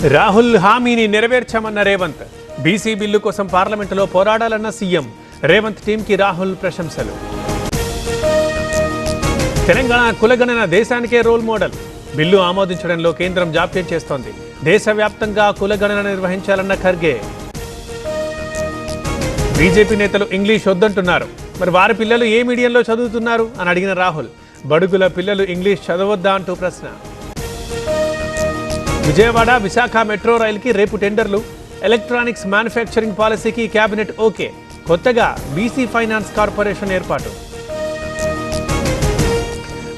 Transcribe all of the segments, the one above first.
రాహుల్ హామీని నెరవేర్చామన్న Revanth. BC bill కోసం పార్లమెంటులో పోరాడాలన్న సీఎం. రేవంత్ టీంకి రాహుల్ ప్రశంసలు. తెలంగాణ కులగణన దేశానికే రోల్ మోడల్. బిల్లు ఆమోదించడంలో కేంద్రం జాప్యం చేస్తోంది. దేశవ్యాప్తంగా కులగణన నిర్వహించాలన్న ఖర్గే. బీజేపీ నేతలు ఇంగ్లీష్ వద్దంటున్నారు. మరి వారి పిల్లలు ఏ మీడియంలో చదువుతున్నారు అని అడిగిన రాహుల్. బడుగుల పిల్లలు ఇంగ్లీష్ చదవద్దా అంటూ ప్రశ్న. విజయవాడ విశాఖ మెట్రో రైలుకి రేపు టెండర్లు. ఎలక్ట్రానిక్స్ మ్యానుఫ్యాక్చరింగ్ పాలసీకి కేబినెట్ ఓకే. కొత్తగా బీసీ ఫైనాన్స్ కార్పొరేషన్ ఏర్పాటు.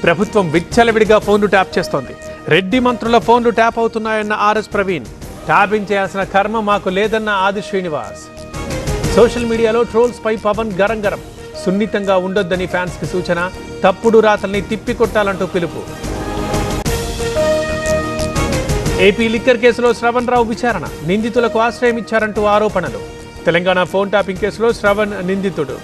ప్రభుత్వం విచ్చలవిడిగా ఫోన్లు ట్యాప్ చేస్తోంది. రెడ్డి మంత్రుల ఫోన్లు ట్యాప్ అవుతున్నాయన్న ఆర్ఎస్ ప్రవీణ్. ట్యాపింగ్ చేయాల్సిన కర్మ మాకు లేదన్న ఆది శ్రీనివాస్. సోషల్ మీడియాలో ట్రోల్స్ పై పవన్ గరం. సున్నితంగా ఉండొద్దని ఫ్యాన్స్ కి సూచన. తప్పుడు రాతల్ని తిప్పికొట్టాలంటూ పిలుపు. ఏపీ లిక్కర్ కేసులో శ్రవణ్ రావు విచారణ. నిందితులకు ఆశ్రయం ఇచ్చారంటూ ఆరోపణలు. తెలంగాణ ఫోన్ ట్యాపింగ్ కేసులో శ్రవణ్ నిందితుడు.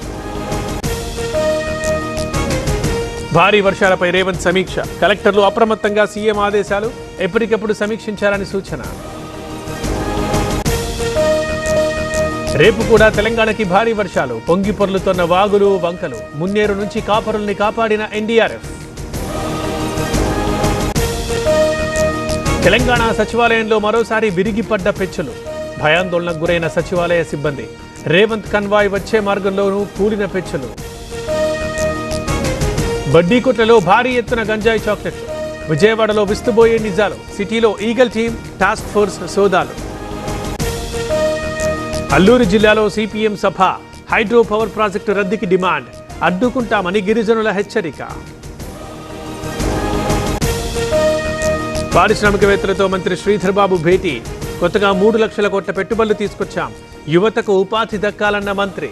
భారీ వర్షాలపై రేవంత్ సమీక్ష. కలెక్టర్లు అప్రమత్తంగా సీఎం ఆదేశాలు. ఎప్పటికప్పుడు సమీక్షించాలని సూచన. రేపు కూడా తెలంగాణకి భారీ వర్షాలు. పొంగి పొర్లుతోన్న వాగులు వంకలు. మున్నేరు నుంచి కాపరుల్ని కాపాడిన ఎన్డీఆర్ఎఫ్. తెలంగాణ సచివాలయంలో మరోసారి విరిగిపడ్డ పెచ్చులు. భయాందోళనకు గురైన సచివాలయ సిబ్బంది. రేవంత్ కన్వాయ్ వచ్చే మార్గంలోనూ కూలిన పెచ్చులు. బడ్డీకొట్లలో భారీ ఎత్తున గంజాయి చాక్లెట్లు. విజయవాడలో విస్తుబోయే నిజాలు. సిటీలో ఈగల్ టీం టాస్క్ ఫోర్స్ సోదాలు. అల్లూరు జిల్లాలో సిపిఎం సభ. హైడ్రో పవర్ ప్రాజెక్టు రద్దుకి డిమాండ్. అడ్డుకుంటామని గిరిజనుల హెచ్చరిక. పారిశ్రామికవేత్తలతో మంత్రి శ్రీధర్ బాబు భేటీ. కొత్తగా 3 లక్షల కోట్ల పెట్టుబడులు తీసుకొచ్చాం. యువతకు ఉపాధి దక్కాలన్న మంత్రి.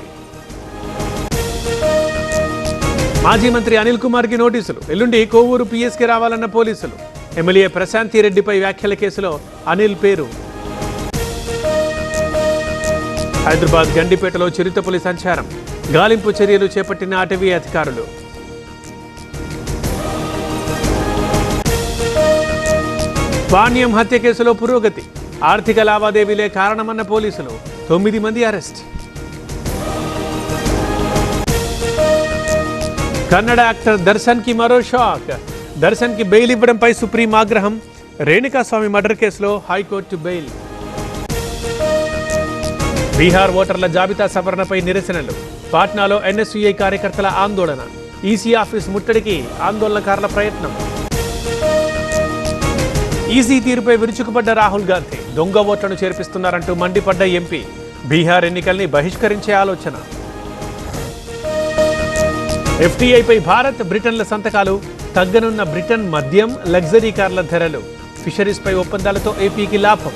మాజీ మంత్రి అనిల్ కుమార్కి నోటీసులు. ఎల్లుండి కోవూరు పిఎస్కి రావాలన్న పోలీసులు. ఎమ్మెల్యే ప్రశాంతి రెడ్డిపై వ్యాఖ్యల కేసులో అనిల్ పేరు. హైదరాబాద్ గండిపేటలో చిరుతపులి సంచారం. గాలింపు చర్యలు చేపట్టిన అటవీ అధికారులు. పాణ్యం హత్య కేసులో పురోగతి. ఆర్థిక లావాదేవీలే కారణమన్న పోలీసులు. 9 మంది అరెస్ట్. కన్నడ యాక్టర్ దర్శన్ కి మరో షాక్. దర్శన్ కి బెయిల్ ఇవ్వడంపై సుప్రీం ఆగ్రహం. రేణుకాస్వామి మర్డర్ కేసులో హైకోర్టు బెయిల్. బీహార్ ఓటర్ల జాబితా సవరణపై నిరసనలు. పాట్నాలో ఎన్ఎస్యుఐ కార్యకర్తల ఆందోళన. ఈసీ ఆఫీస్ ముట్టడికి ఆందోళనకారుల ప్రయత్నం. ఈసీ తీరుపై విరుచుకుపడ్డ రాహుల్ గాంధీ. దొంగ ఓట్లను చేర్పిస్తున్నారంటూ మండిపడ్డ ఎంపీ. బీహార్ ఎన్నికల్ని బహిష్కరించే ఆలోచన. ఎఫ్టీఐపై భారత్ బ్రిటన్ల సంతకాలు. తగ్గనున్న బ్రిటన్ మద్యం లగ్జరీ కార్ల ధరలు. ఫిషరీస్పై ఒప్పందాలతో ఏపీకి లాభం.